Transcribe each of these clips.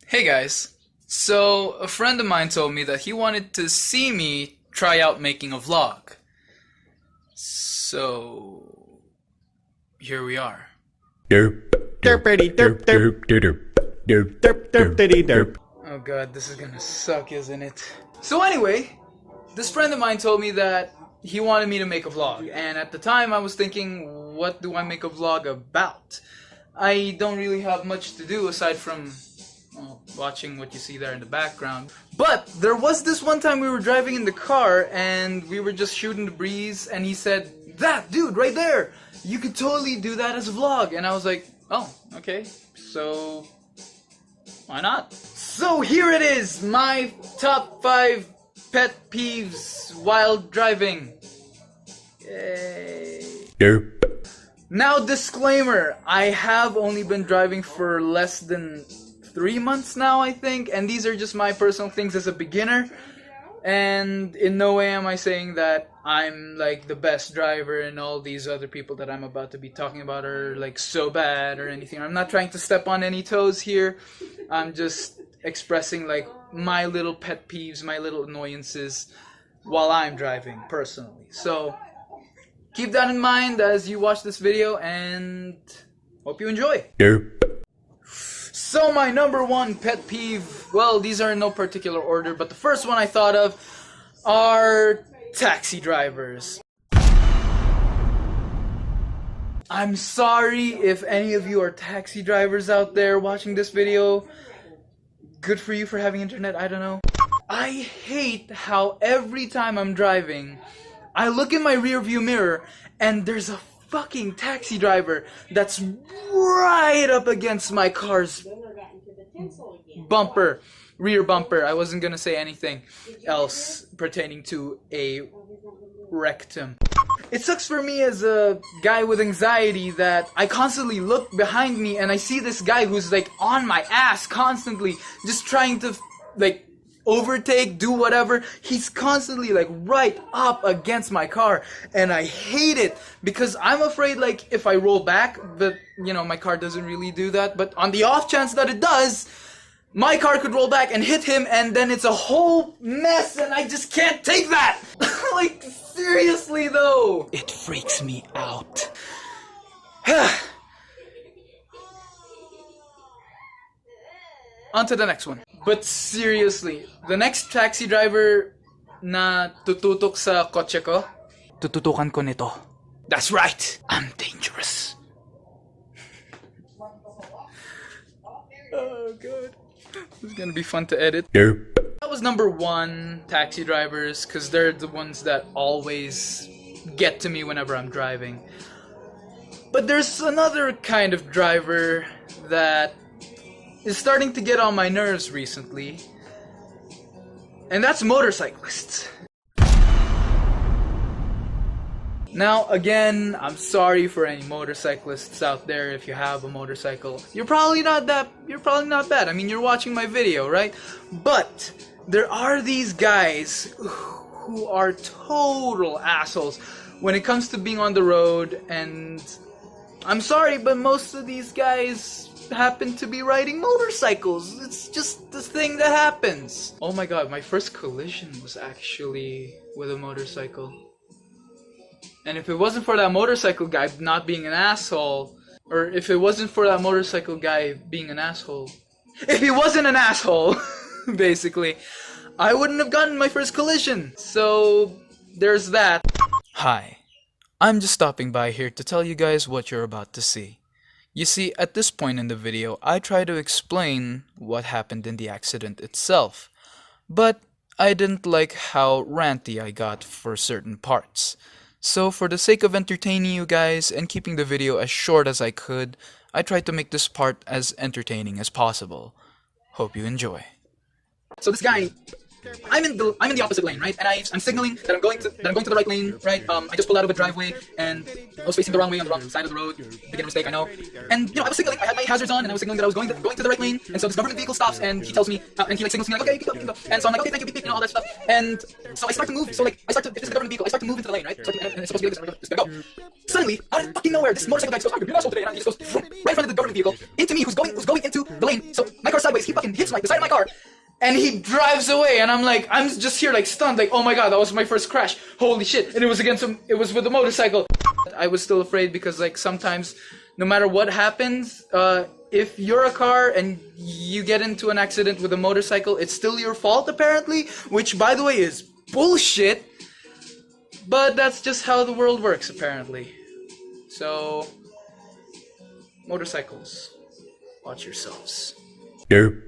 Hey guys, so a friend of mine told me that he wanted to see me try out making a vlog. So here we are. Derpity derp derp derp derp derp derp diddy derp. Oh god, this is gonna suck, isn't it? So anyway, this friend of mine told me that he wanted me to make a vlog, and at the time I was thinking, what do I make a vlog about? I don't really have much to do aside from watching what you see there in the background. But there was this one time we were driving in the car and we were just shooting the breeze, and he said, "That dude right there, you could totally do that as a vlog." And I was like, oh, okay, so why not? So here it is, my top 5 pet peeves while driving. Yay. Derp. Now, disclaimer, I have only been driving for less than 3 months now, I think, and these are just my personal things as a beginner, and in no way am I saying that I'm like the best driver and all these other people that I'm about to be talking about are like so bad or anything. I'm not trying to step on any toes here. I'm just expressing like my little pet peeves, my little annoyances while I'm driving personally. So keep that in mind as you watch this video, and hope you enjoy. Derp. So my number 1 pet peeve, well, these are in no particular order, but the first one I thought of are taxi drivers. I'm sorry if any of you are taxi drivers out there watching this video. Good for you for having internet, I don't know. I hate how every time I'm driving, I look in my rear view mirror and there's a fucking taxi driver that's right up against my car's bumper, rear bumper. I wasn't gonna say anything else pertaining to a rectum. It sucks for me as a guy with anxiety that I constantly look behind me and I see this guy who's like on my ass constantly, just trying to like overtake, do whatever. He's constantly like right up against my car, and I hate it because I'm afraid like if I roll back, but you know my car doesn't really do that, but on the off chance that it does, my car could roll back and hit him, and then it's a whole mess, and I just can't take that. Like seriously though, it freaks me out. On to the next one. But seriously, the next taxi driver na tututok sa kotse ko, tututukan ko nito. That's right, I'm dangerous. Oh god, this is gonna be fun to edit. Derp. That was number 1, taxi drivers, because they're the ones that always get to me whenever I'm driving. But there's another kind of driver that is starting to get on my nerves recently, and that's motorcyclists. Now again, I'm sorry for any motorcyclists out there. If you have a motorcycle, you're probably not bad. I mean, you're watching my video, right? But there are these guys who are total assholes when it comes to being on the road, and I'm sorry, but most of these guys happen to be riding motorcycles. It's just the thing that happens. Oh my god, my first collision was actually with a motorcycle. And if it wasn't for that motorcycle guy not being an asshole, or if it wasn't for that motorcycle guy being an asshole, if he wasn't an asshole, basically, I wouldn't have gotten my first collision. So there's that. Hi, I'm just stopping by here to tell you guys what you're about to see. You see, at this point in the video, I try to explain what happened in the accident itself, but I didn't like how ranty I got for certain parts. So for the sake of entertaining you guys and keeping the video as short as I could, I tried to make this part as entertaining as possible. Hope you enjoy. So this guy I'm in the opposite lane, right? And I'm signaling that I'm going to the right lane, right? I just pulled out of a driveway and I was facing the wrong way on the wrong side of the road. Beginner mistake, I know. And I was signaling. I had my hazards on and I was signaling that I was going to the right lane. And so this government vehicle stops and he tells me and he like signals me like, okay, you can go. And so I'm like, okay, thank you, beep, beep, all that stuff. And so I start to move. So like if this is the government vehicle, I start to move into the lane, right? And it's supposed to be like this. I'm just gonna go. Suddenly, out of fucking nowhere, this motorcycle guy goes, I'm gonna be an asshole today, and he just goes right in front of the government vehicle into me, who's going into the lane. So my car's sideways. He fucking hits the side of my car. And he drives away, and I'm just here like stunned, like, oh my god, that was my first crash. Holy shit. And it was with a motorcycle. I was still afraid because like sometimes, no matter what happens, if you're a car and you get into an accident with a motorcycle, it's still your fault apparently, which by the way is bullshit. But that's just how the world works apparently. So, motorcycles, watch yourselves. Derp.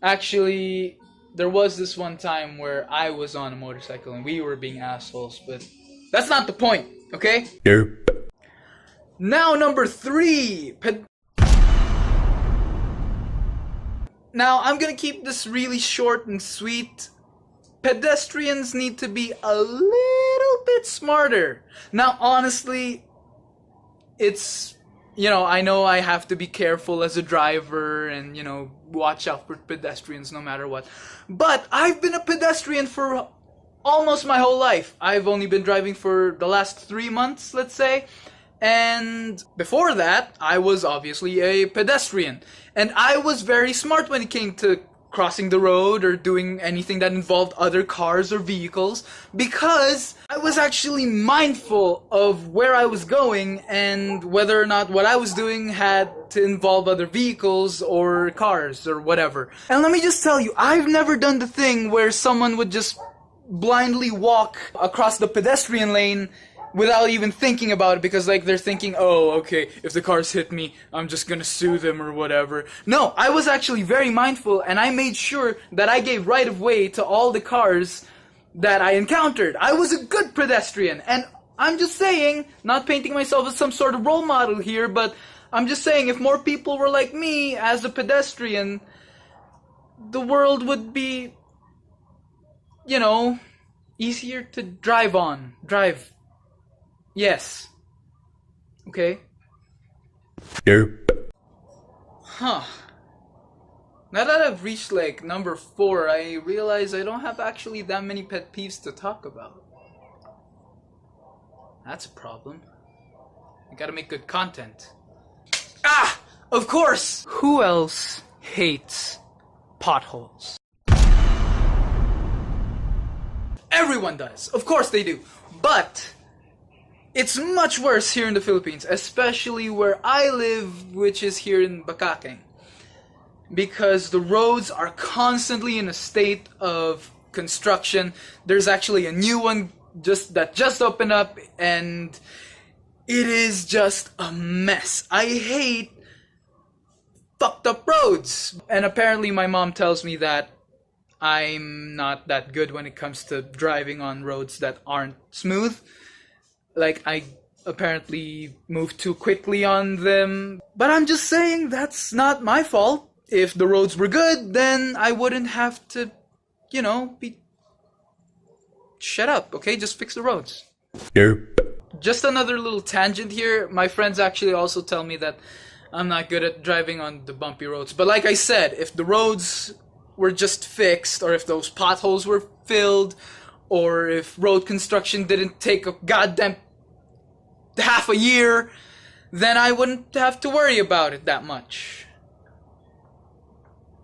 Actually, there was this one time where I was on a motorcycle and we were being assholes, but that's not the point, okay? Derp. Now, number 3. Now, I'm gonna keep this really short and sweet. Pedestrians need to be a little bit smarter. Now, honestly, it's... I know I have to be careful as a driver and, watch out for pedestrians no matter what. But I've been a pedestrian for almost my whole life. I've only been driving for the last 3 months, let's say. And before that, I was obviously a pedestrian. And I was very smart when it came to crossing the road or doing anything that involved other cars or vehicles, because I was actually mindful of where I was going and whether or not what I was doing had to involve other vehicles or cars or whatever. And let me just tell you, I've never done the thing where someone would just blindly walk across the pedestrian lane without even thinking about it, because like they're thinking, oh, okay, if the cars hit me, I'm just gonna sue them or whatever. No, I was actually very mindful, and I made sure that I gave right of way to all the cars that I encountered. I was a good pedestrian, and I'm just saying, not painting myself as some sort of role model here, but I'm just saying, if more people were like me as a pedestrian, the world would be, easier to drive. Yes. Okay. Derp. Huh. Now that I've reached like number 4, I realize I don't have actually that many pet peeves to talk about. That's a problem. I gotta make good content. Ah! Of course! Who else hates potholes? Everyone does. Of course they do. But it's much worse here in the Philippines, especially where I live, which is here in Bakakeng. Because the roads are constantly in a state of construction. There's actually a new one that just opened up, and it is just a mess. I hate fucked up roads. And apparently my mom tells me that I'm not that good when it comes to driving on roads that aren't smooth. Like, I apparently moved too quickly on them. But I'm just saying, that's not my fault. If the roads were good, then I wouldn't have to, be... Shut up, okay? Just fix the roads. Derp. Just another little tangent here. My friends actually also tell me that I'm not good at driving on the bumpy roads. But like I said, if the roads were just fixed, or if those potholes were filled, or if road construction didn't take a goddamn half a year, then I wouldn't have to worry about it that much.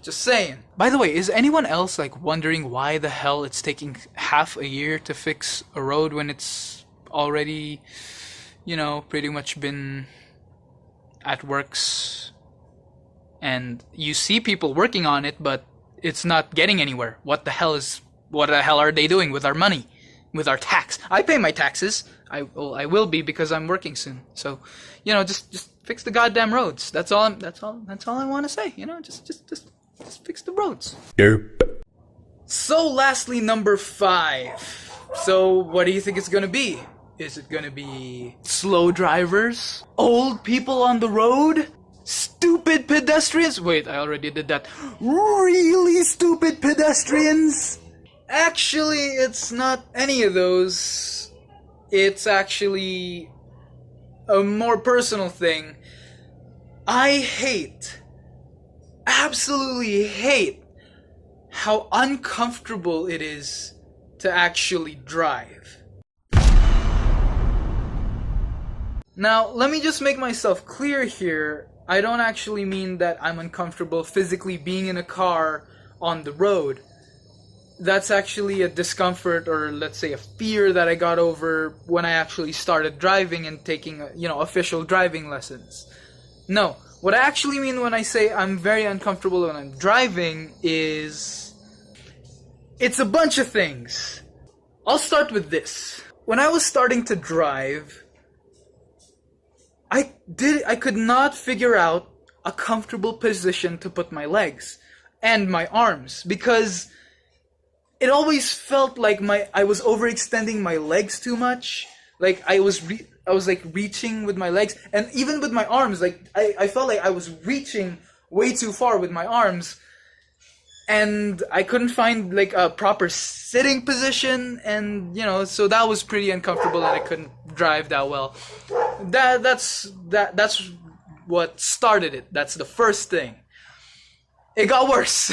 Just saying. By the way, is anyone else wondering why the hell it's taking half a year to fix a road when it's already, pretty much been at works, and you see people working on it, but it's not getting anywhere? What the hell are they doing with our money, with our tax? I pay my taxes. I will be, because I'm working soon. So, just fix the goddamn roads. That's all I want to say. Just fix the roads. Derp. So lastly, number 5. So what do you think it's gonna be? Is it gonna be slow drivers? Old people on the road? Stupid pedestrians? Wait, I already did that. Really stupid pedestrians? Actually, it's not any of those. It's actually a more personal thing. I absolutely hate how uncomfortable it is to actually drive. Now, let me just make myself clear here. I don't actually mean that I'm uncomfortable physically being in a car on the road. That's actually a discomfort, or let's say a fear, that I got over when I actually started driving and taking, official driving lessons. No, what I actually mean when I say I'm very uncomfortable when I'm driving is... it's a bunch of things. I'll start with this. When I was starting to drive, I could not figure out a comfortable position to put my legs and my arms, because it always felt like I was overextending my legs too much. Like I was like reaching with my legs, and even with my arms, like I felt like I was reaching way too far with my arms, and I couldn't find like a proper sitting position, and so that was pretty uncomfortable, and I couldn't drive that well. That's what started it. That's the first thing. It got worse.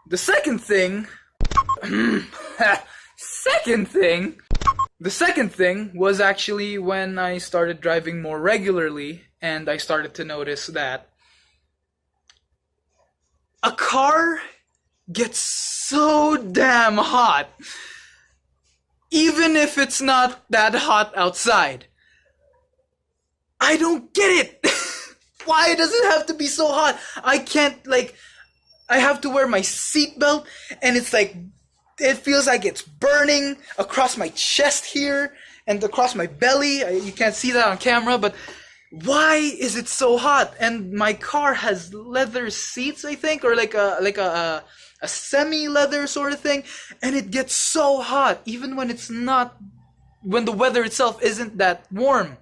The second thing was actually when I started driving more regularly, and I started to notice that a car gets so damn hot, even if it's not that hot outside. I don't get it. Why does it have to be so hot? I can't, I have to wear my seatbelt, and it's like, it feels like it's burning across my chest here and across my belly. You can't see that on camera, but why is it so hot? And my car has leather seats, I think, or like a semi-leather sort of thing, and it gets so hot even when when the weather itself isn't that warm.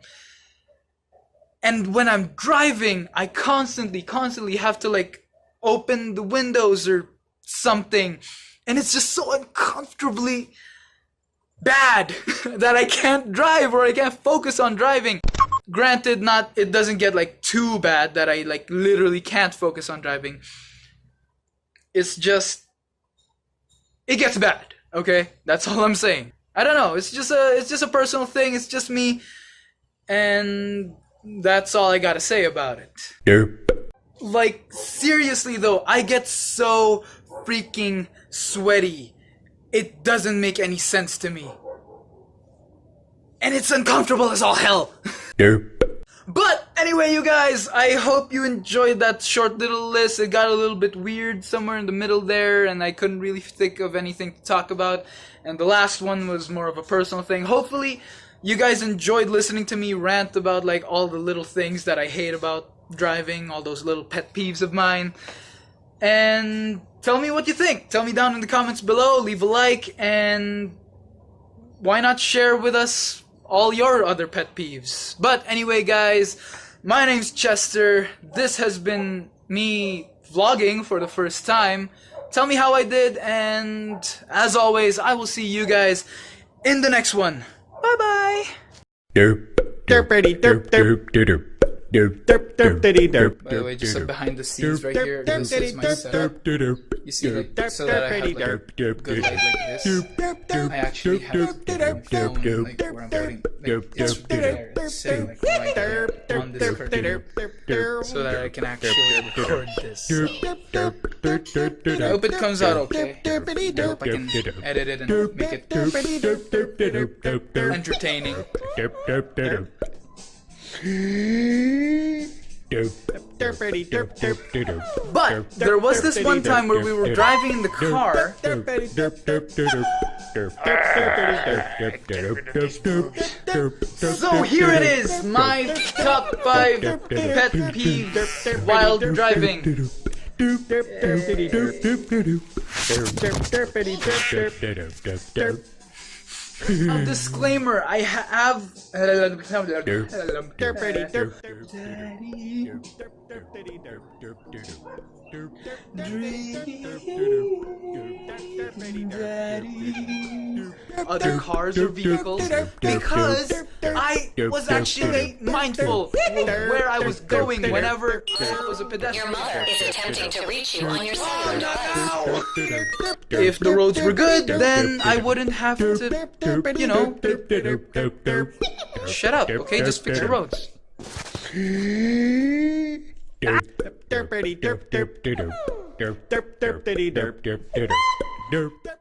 And when I'm driving, I constantly have to open the windows or something, and it's just so uncomfortably bad that I can't drive, or I can't focus on driving. Granted, it doesn't get too bad that I literally can't focus on driving. It's just, it gets bad, okay? That's all I'm saying. I don't know, it's just a personal thing, it's just me, and that's all I gotta say about it. Derp. Seriously though, I get so freaking sweaty. It doesn't make any sense to me. And it's uncomfortable as all hell. Derp. But anyway, you guys, I hope you enjoyed that short little list. It got a little bit weird somewhere in the middle there, and I couldn't really think of anything to talk about. And the last one was more of a personal thing. Hopefully, you guys enjoyed listening to me rant about all the little things that I hate about driving, all those little pet peeves of mine. And tell me what you think. Tell me down in the comments below, leave a like, and why not share with us all your other pet peeves. But anyway, guys, my name's Chester. This has been me vlogging for the first time. Tell me how I did, and as always, I will see you guys in the next one. Bye bye. Derp. Derpity derp derp derp. Derp derp derp derp derp. By the way, just behind the scenes right here, this is my setup. You see, so that I have a good light like this. I actually have a phone where I'm putting it's there, it's sitting right there on this curtain, so that I can actually record this. I hope it comes out okay. I hope I can edit it and make it entertaining. But there was this one time where we were driving in the car. So here it is, my top 5 pet peeves while driving. A disclaimer, I have other cars or vehicles, because I was actually mindful of where I was going whenever there was a Your pedestrian. mother is attempting to reach you on your cell phone. If the roads were good, then I wouldn't have to, you know, shut up, okay? Just fix the roads. Derp derp derp derp derp derp derp derp derp derp derp derp.